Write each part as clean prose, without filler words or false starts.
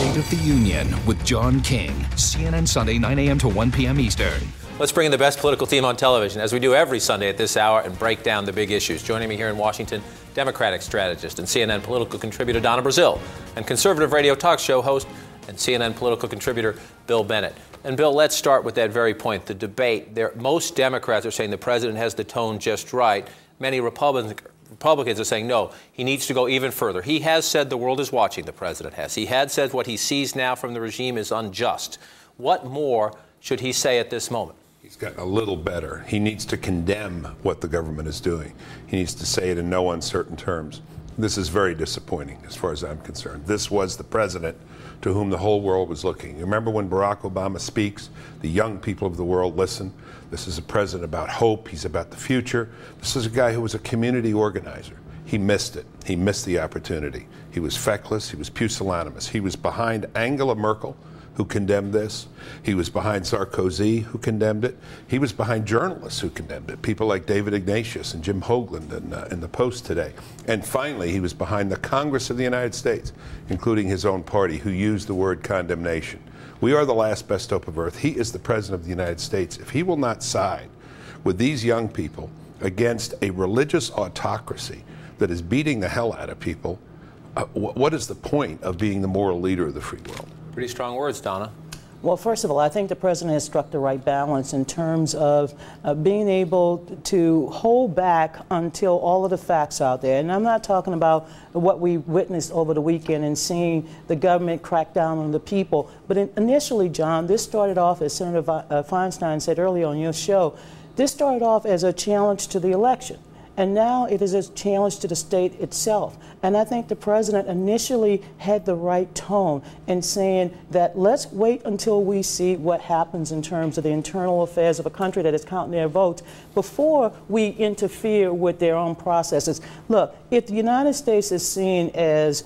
State of the Union with John King, CNN Sunday, 9 a.m. to 1 p.m. Eastern. Let's bring in the best political team on television, as we do every Sunday at this hour, and break down the big issues. Joining me here in Washington, Democratic strategist and CNN political contributor Donna Brazile, and conservative radio talk show host and CNN political contributor Bill Bennett. And Bill, let's start with that very point, the debate. Most Democrats are saying the president has the tone just right. Many Republicans are saying, no, he needs to go even further. He has said the world is watching, the president has. He had said what he sees now from the regime is unjust. What more should he say at this moment? He's gotten a little better. He needs to condemn what the government is doing. He needs to say it in no uncertain terms. This is very disappointing as far as I'm concerned. This was the president to whom the whole world was looking. You remember when Barack Obama speaks, the young people of the world listen. This is a president about hope. He's about the future. This is a guy who was a community organizer. He missed it. He missed the opportunity. He was feckless. He was pusillanimous. He was behind Angela Merkel, who condemned this. He was behind Sarkozy, who condemned it. He was behind journalists who condemned it, people like David Ignatius and Jim Hoagland in the Post today. And finally, he was behind the Congress of the United States, including his own party, who used the word condemnation. We are the last best hope of Earth. He is the president of the United States. If he will not side with these young people against a religious autocracy that is beating the hell out of people, what is the point of being the moral leader of the free world? Pretty strong words, Donna. Well, first of all, I think the president has struck the right balance in terms of being able to hold back until all of the facts are out there. And I'm not talking about what we witnessed over the weekend and seeing the government crack down on the people. But initially, John, this started off, as Senator Feinstein said earlier on your show, this started off as a challenge to the election. And now it is a challenge to the state itself. And I think the president initially had the right tone in saying that let's wait until we see what happens in terms of the internal affairs of a country that is counting their votes before we interfere with their own processes. Look, if the United States is seen as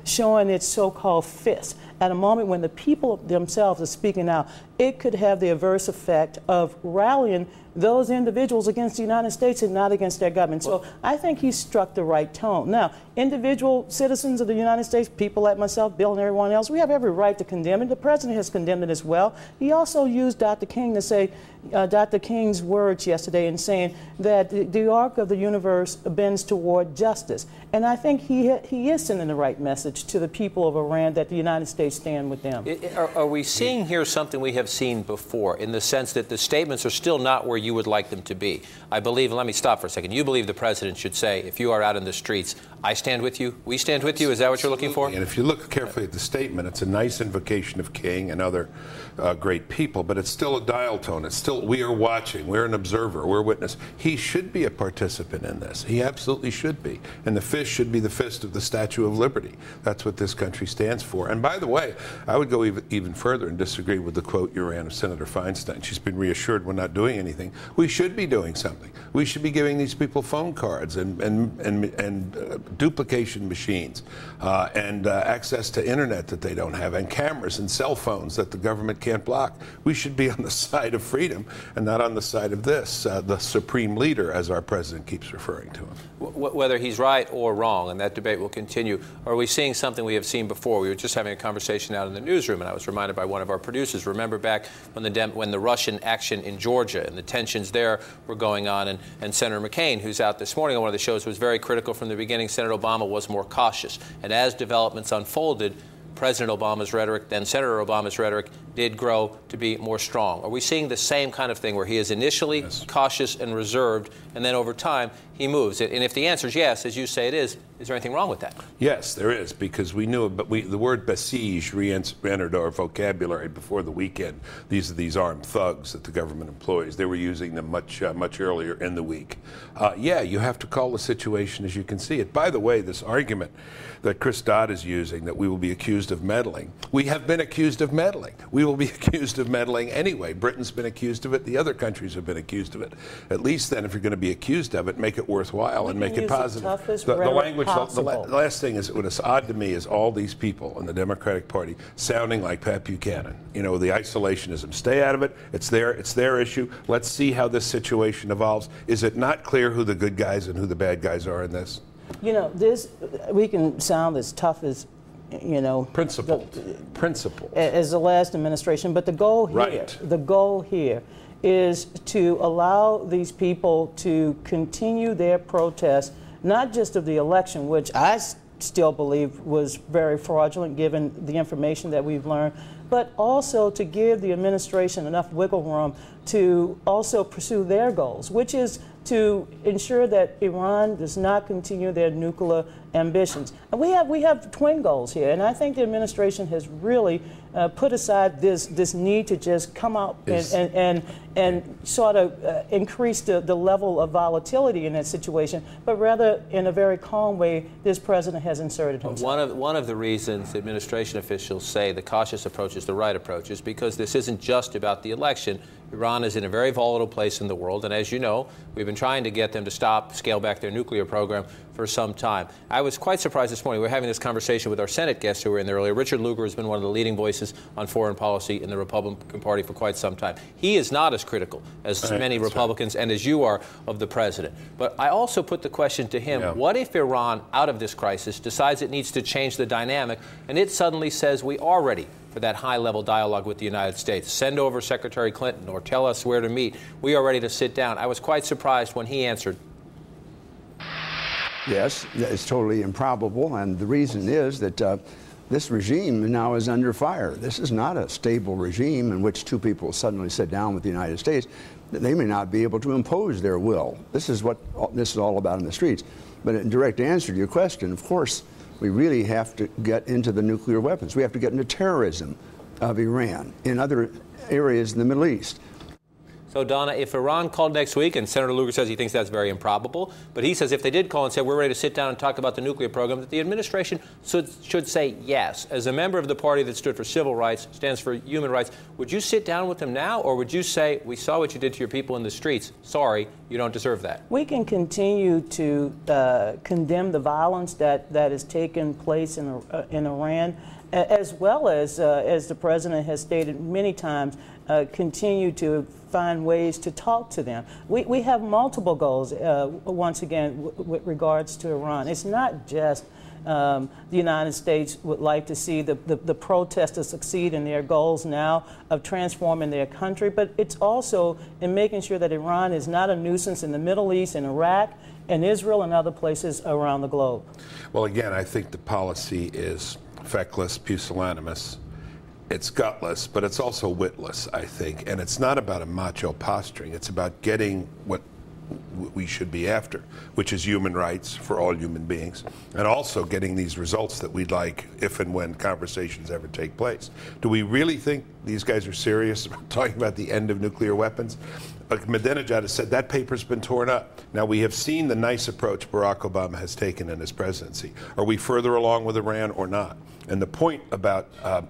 showing its so-called fist at a moment when the people themselves are speaking out, it could have the adverse effect of rallying those individuals against the United States and not against their government. So I think he struck the right tone. Now, individual citizens of the United States, people like myself, Bill, and everyone else, we have every right to condemn it. The president has condemned it as well. He also used Dr. King to say, Dr. King's words yesterday in saying that the arc of the universe bends toward justice. And I think he is sending the right message to the people of Iran that the United States stand with them. Are we seeing here something we have seen before, in the sense that the statements are still not where you would like them to be? I believe, let me stop for a second, you believe the president should say, if you are out in the streets, I stand with you, we stand with you? Is that what you're looking for? And if you look carefully at the statement, it's a nice invocation of King and other great people, but it's still a dial tone. It's still, we are watching, we're an observer, we're a witness. He should be a participant in this. He absolutely should be. And the fist should be the fist of the Statue of Liberty. That's what this country stands for. And by the way, I would go even further and disagree with the quote you ran of Senator Feinstein. She's been reassured we're not doing anything. We should be doing something. We should be giving these people phone cards and duplication machines and access to internet that they don't have, and cameras and cell phones that the government can't block. We should be on the side of freedom and not on the side of this, the supreme leader, as our president keeps referring to him. Whether he's right or wrong, and that debate will continue, are we seeing something we have seen before? We were just having a conversation out in the newsroom, and I was reminded by one of our producers, remember back when the Russian action in Georgia and the tensions there were going on, and Senator McCain, who's out this morning on one of the shows, was very critical from the beginning. Senator Obama was more cautious. And as developments unfolded, President Obama's rhetoric, then Senator Obama's rhetoric, did grow to be more strong. Are we seeing the same kind of thing where he is initially cautious and reserved, and then over time he moves? And if the answer is yes, as you say it is there anything wrong with that? Yes, there is, because we knew it, but the word besiege re-entered our vocabulary before the weekend. These are these armed thugs that the government employs. They were using them much earlier in the week. Yeah, you have to call the situation as you can see it. By the way, this argument that Chris Dodd is using, that we will be accused of meddling, we have been accused of meddling. We will be accused of meddling anyway. Britain's been accused of it. The other countries have been accused of it. At least then, if you're going to be accused of it, make it worthwhile and make it positive. The language, the last thing is, what is odd to me is all these people in the Democratic Party sounding like Pat Buchanan. You know, the isolationism. Stay out of it. It's their issue. Let's see how this situation evolves. Is it not clear who the good guys and who the bad guys are in this? You know, we can sound as tough as principled as the last administration. But the goal here, is to allow these people to continue their protest, not just of the election, which I still believe was very fraudulent given the information that we've learned, but also to give the administration enough wiggle room to also pursue their goals, which is to ensure that Iran does not continue their nuclear ambitions. And we have twin goals here, and I think the administration has really put aside this need to just come out and sort of increase the level of volatility in that situation, but rather in a very calm way, this president has inserted himself. One of the reasons administration officials say the cautious approach is the right approach is because this isn't just about the election. Iran is in a very volatile place in the world, and as you know, we've been trying to get them to scale back their nuclear program for some time. I was quite surprised this morning. We were having this conversation with our Senate guests who were in there earlier. Richard Lugar has been one of the leading voices on foreign policy in the Republican Party for quite some time. He is not as critical as many Republicans and as you are of the president. But I also put the question to him, what if Iran, out of this crisis, decides it needs to change the dynamic and it suddenly says we are ready for that high-level dialogue with the United States? Send over Secretary Clinton or tell us where to meet. We are ready to sit down. I was quite surprised when he answered. Yes, it's totally improbable, and the reason is that this regime now is under fire. This is not a stable regime in which two people suddenly sit down with the United States. They may not be able to impose their will. This is what this is all about in the streets. But in direct answer to your question, of course, we really have to get into the nuclear weapons. We have to get into terrorism of Iran in other areas in the Middle East. So, Donna, if Iran called next week, and Senator Lugar says he thinks that's very improbable, but he says if they did call and said we're ready to sit down and talk about the nuclear program, that the administration should say yes. As a member of the party that stood for civil rights, stands for human rights, would you sit down with them now, or would you say, we saw what you did to your people in the streets, sorry, you don't deserve that? We can continue to condemn the violence that has taken place in Iran, as well as the president has stated many times, continue to find ways to talk to them. We have multiple goals, once again, with regards to Iran. It's not just the United States would like to see the protesters succeed in their goals now of transforming their country, but it's also in making sure that Iran is not a nuisance in the Middle East, in Iraq, and Israel, and other places around the globe. Well, again, I think the policy is feckless, pusillanimous. It's gutless, but it's also witless, I think. And it's not about a macho posturing. It's about getting what we should be after, which is human rights for all human beings, and also getting these results that we'd like if and when conversations ever take place. Do we really think these guys are serious about talking about the end of nuclear weapons? Ahmadinejad has said that paper's been torn up. Now, we have seen the nice approach Barack Obama has taken in his presidency. Are we further along with Iran or not? And the point about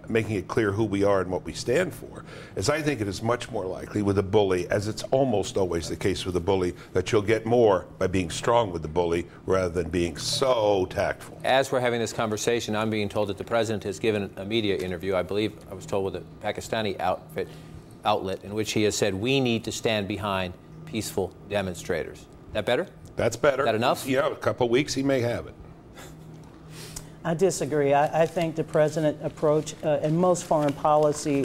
making it clear who we are and what we stand for is I think it is much more likely with a bully, as it's almost always the case with a bully, that you'll get more by being strong with the bully rather than being so tactful. As we're having this conversation, I'm being told that the president has given a media interview, I believe I was told with a Pakistani outlet, in which he has said we need to stand behind peaceful demonstrators. That better? That's better. Is that enough? You know, a couple of weeks he may have it. I disagree. I think the president approach, and most foreign policy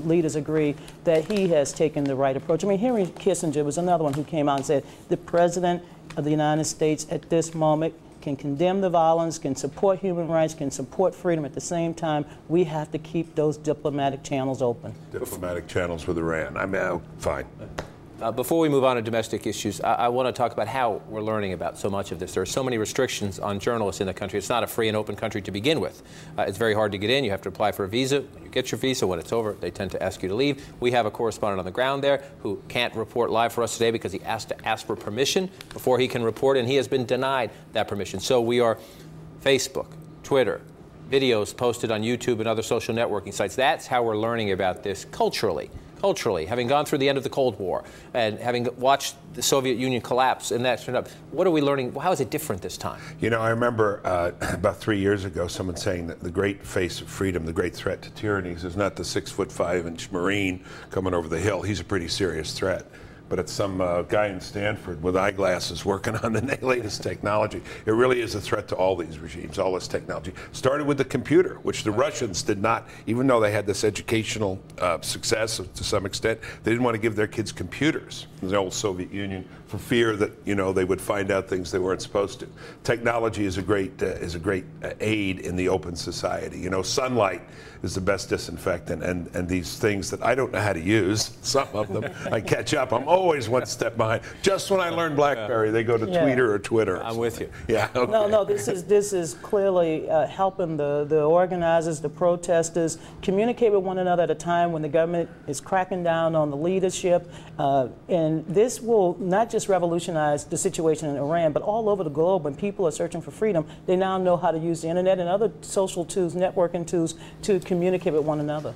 leaders agree that he has taken the right approach. I mean, Henry Kissinger was another one who came out and said the president of the United States at this moment can condemn the violence, can support human rights, can support freedom. At the same time, we have to keep those diplomatic channels open. Diplomatic channels with Iran. I mean, fine. Before we move on to domestic issues, I want to talk about how we're learning about so much of this. There are so many restrictions on journalists in the country. It's not a free and open country to begin with. It's very hard to get in. You have to apply for a visa. When you get your visa, when it's over, they tend to ask you to leave. We have a correspondent on the ground there who can't report live for us today because he has to ask for permission before he can report, and he has been denied that permission. So we are Facebook, Twitter, videos posted on YouTube and other social networking sites. That's how we're learning about this culturally, having gone through the end of the Cold War and having watched the Soviet Union collapse and that turned up. What are we learning? How is it different this time? You know, I remember about 3 years ago someone saying that the great face of freedom, the great threat to tyrannies is not the 6'5" Marine coming over the hill. He's a pretty serious threat. but it's some guy in Stanford with eyeglasses working on the latest technology. It really is a threat to all these regimes, all this technology. Started with the computer, which the Russians did not, even though they had this educational success to some extent, they didn't want to give their kids computers in the old Soviet Union for fear that, you know, they would find out things they weren't supposed to. Technology is a great aid in the open society. You know, sunlight is the best disinfectant, and these things that I don't know how to use, some of them, I catch up. I'm always one step behind. Just when I learn BlackBerry, they go to Tweeter or Twitter. I'm with you. Yeah. Okay. No, this is clearly helping the organizers, the protesters communicate with one another at a time when the government is cracking down on the leadership, and this will not just revolutionize the situation in Iran, but all over the globe. When people are searching for freedom, they now know how to use the internet and other social tools, networking tools, to communicate with one another.